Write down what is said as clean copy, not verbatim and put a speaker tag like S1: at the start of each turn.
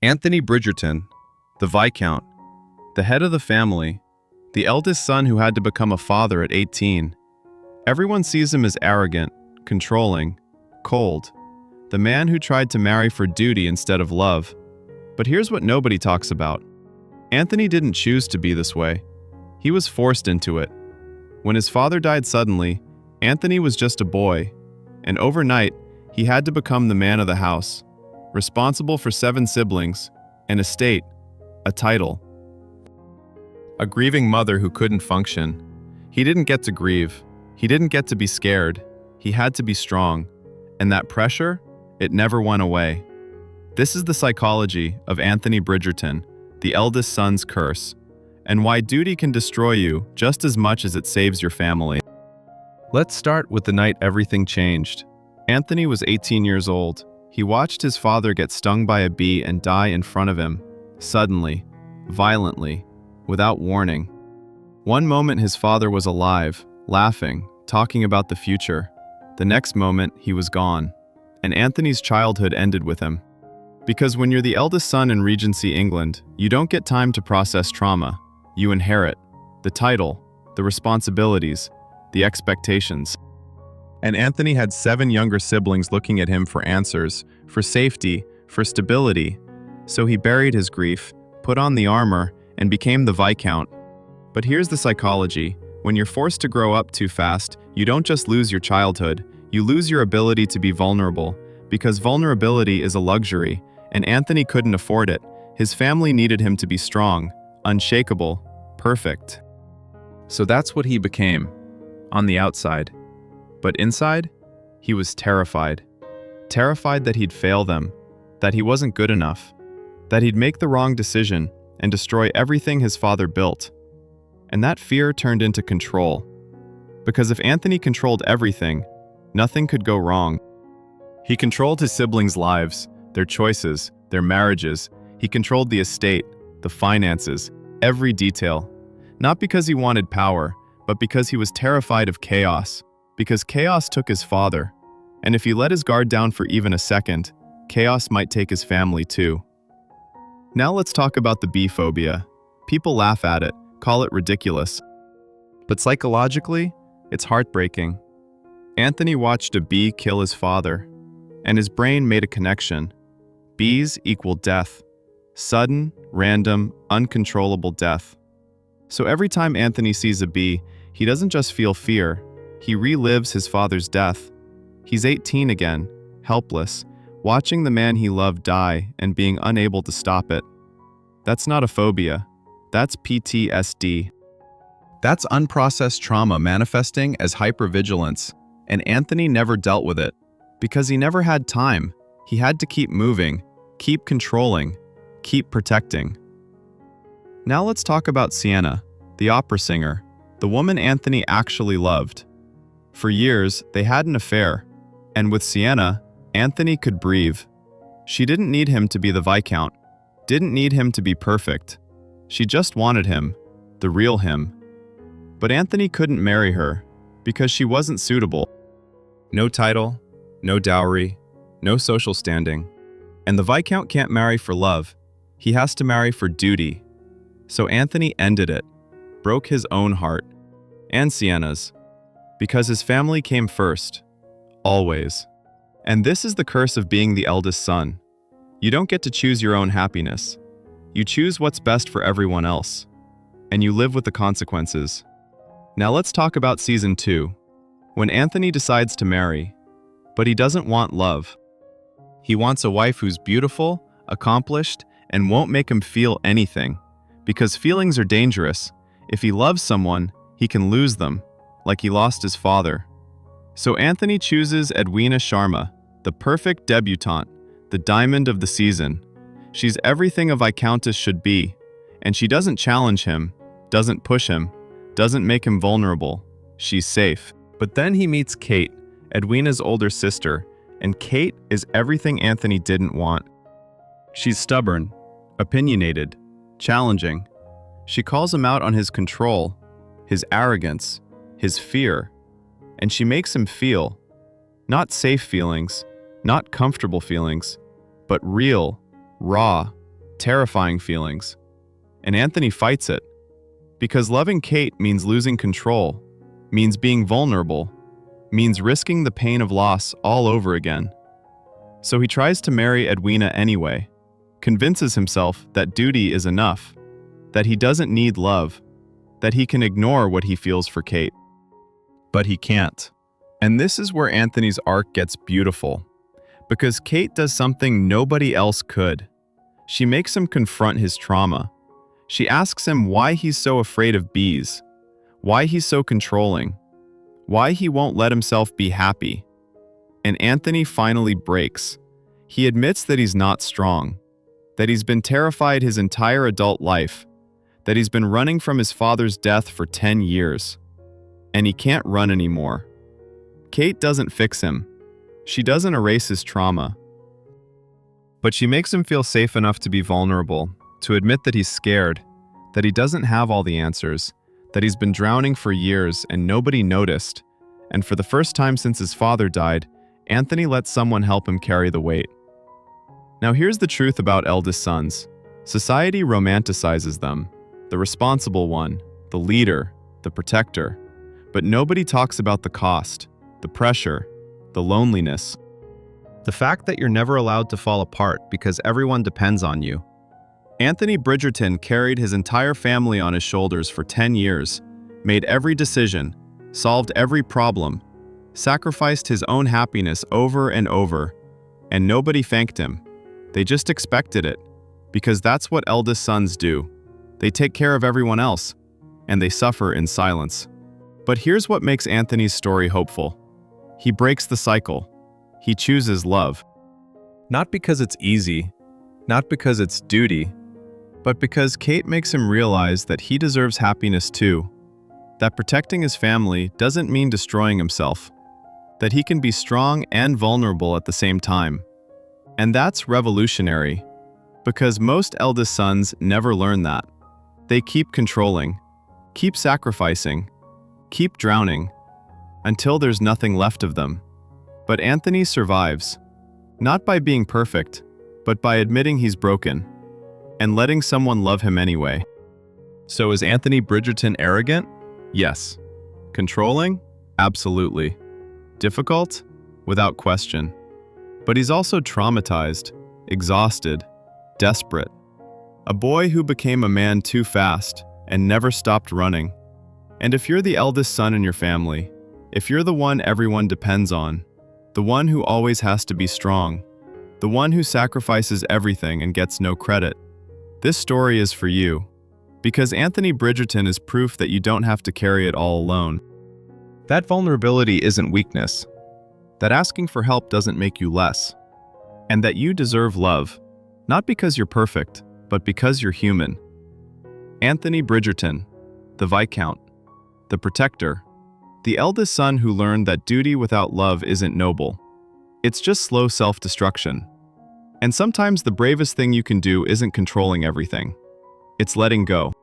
S1: Anthony Bridgerton, the Viscount, the head of the family, the eldest son who had to become a father at 18. Everyone sees him as arrogant, controlling, cold, the man who tried to marry for duty instead of love. But here's what nobody talks about. Anthony didn't choose to be this way. He was forced into it. When his father died suddenly, Anthony was just a boy, and overnight, he had to become the man of the house, responsible for 7 siblings, an estate, a title. A grieving mother who couldn't function. He didn't get to grieve. He didn't get to be scared. He had to be strong. And that pressure, it never went away. This is the psychology of Anthony Bridgerton, the eldest son's curse, and why duty can destroy you just as much as it saves your family. Let's start with the night everything changed. Anthony was 18 years old. He watched his father get stung by a bee and die in front of him, suddenly, violently, without warning. One moment his father was alive, laughing, talking about the future. The next moment he was gone, and Anthony's childhood ended with him. Because when you're the eldest son in Regency England, you don't get time to process trauma. You inherit the title, the responsibilities, the expectations. And Anthony had 7 younger siblings looking at him for answers, for safety, for stability. So he buried his grief, put on the armor, and became the Viscount. But here's the psychology. When you're forced to grow up too fast, you don't just lose your childhood, you lose your ability to be vulnerable, because vulnerability is a luxury, and Anthony couldn't afford it. His family needed him to be strong, unshakable, perfect. So that's what he became, on the outside. But inside, he was terrified. Terrified that he'd fail them, that he wasn't good enough, that he'd make the wrong decision and destroy everything his father built. And that fear turned into control. Because if Anthony controlled everything, nothing could go wrong. He controlled his siblings' lives, their choices, their marriages. He controlled the estate, the finances, every detail. Not because he wanted power, but because he was terrified of chaos. Because chaos took his father. And if he let his guard down for even a second, chaos might take his family too. Now let's talk about the bee phobia. People laugh at it, call it ridiculous. But psychologically, it's heartbreaking. Anthony watched a bee kill his father, and his brain made a connection. Bees equal death. Sudden, random, uncontrollable death. So every time Anthony sees a bee, he doesn't just feel fear, he relives his father's death. He's 18 again, helpless, watching the man he loved die and being unable to stop it. That's not a phobia. That's PTSD. That's unprocessed trauma manifesting as hypervigilance, and Anthony never dealt with it. Because he never had time. He had to keep moving, keep controlling, keep protecting. Now let's talk about Siena, the opera singer, the woman Anthony actually loved. For years, they had an affair, and with Siena, Anthony could breathe. She didn't need him to be the Viscount, didn't need him to be perfect. She just wanted him, the real him. But Anthony couldn't marry her, because she wasn't suitable. No title, no dowry, no social standing. And the Viscount can't marry for love, he has to marry for duty. So Anthony ended it, broke his own heart, and Siena's. Because his family came first, always. And this is the curse of being the eldest son. You don't get to choose your own happiness. You choose what's best for everyone else. And you live with the consequences. Now let's talk about season 2. When Anthony decides to marry, but he doesn't want love. He wants a wife who's beautiful, accomplished, and won't make him feel anything. Because feelings are dangerous. If he loves someone, he can lose them. Like he lost his father. So Anthony chooses Edwina Sharma, the perfect debutante, the diamond of the season. She's everything a viscountess should be, and she doesn't challenge him, doesn't push him, doesn't make him vulnerable. She's safe. But then he meets Kate, Edwina's older sister, and Kate is everything Anthony didn't want. She's stubborn, opinionated, challenging. She calls him out on his control, his arrogance, his fear, and she makes him feel, not safe feelings, not comfortable feelings, but real, raw, terrifying feelings. And Anthony fights it. Because loving Kate means losing control, means being vulnerable, means risking the pain of loss all over again. So he tries to marry Edwina anyway, convinces himself that duty is enough, that he doesn't need love, that he can ignore what he feels for Kate. But he can't. And this is where Anthony's arc gets beautiful, because Kate does something nobody else could. She makes him confront his trauma. She asks him why he's so afraid of bees, why he's so controlling, why he won't let himself be happy. And Anthony finally breaks. He admits that he's not strong, that he's been terrified his entire adult life, that he's been running from his father's death for 10 years. And he can't run anymore. Kate doesn't fix him. She doesn't erase his trauma. But she makes him feel safe enough to be vulnerable, to admit that he's scared, that he doesn't have all the answers, that he's been drowning for years and nobody noticed. And for the first time since his father died, Anthony lets someone help him carry the weight. Now here's the truth about eldest sons. Society romanticizes them, the responsible one, the leader, the protector. But nobody talks about the cost, the pressure, the loneliness. The fact that you're never allowed to fall apart because everyone depends on you. Anthony Bridgerton carried his entire family on his shoulders for 10 years, made every decision, solved every problem, sacrificed his own happiness over and over, and nobody thanked him. They just expected it, because that's what eldest sons do. They take care of everyone else, and they suffer in silence. But here's what makes Anthony's story hopeful. He breaks the cycle. He chooses love. Not because it's easy, not because it's duty, but because Kate makes him realize that he deserves happiness too. That protecting his family doesn't mean destroying himself. That he can be strong and vulnerable at the same time. And that's revolutionary, because most eldest sons never learn that. They keep controlling, keep sacrificing, keep drowning, until there's nothing left of them. But Anthony survives, not by being perfect, but by admitting he's broken, and letting someone love him anyway. So is Anthony Bridgerton arrogant? Yes. Controlling? Absolutely. Difficult? Without question. But he's also traumatized, exhausted, desperate. A boy who became a man too fast and never stopped running. And if you're the eldest son in your family, if you're the one everyone depends on, the one who always has to be strong, the one who sacrifices everything and gets no credit, this story is for you. Because Anthony Bridgerton is proof that you don't have to carry it all alone. That vulnerability isn't weakness. That asking for help doesn't make you less. And that you deserve love, not because you're perfect, but because you're human. Anthony Bridgerton, the Viscount, the protector, the eldest son who learned that duty without love isn't noble. It's just slow self-destruction. And sometimes the bravest thing you can do isn't controlling everything. It's letting go.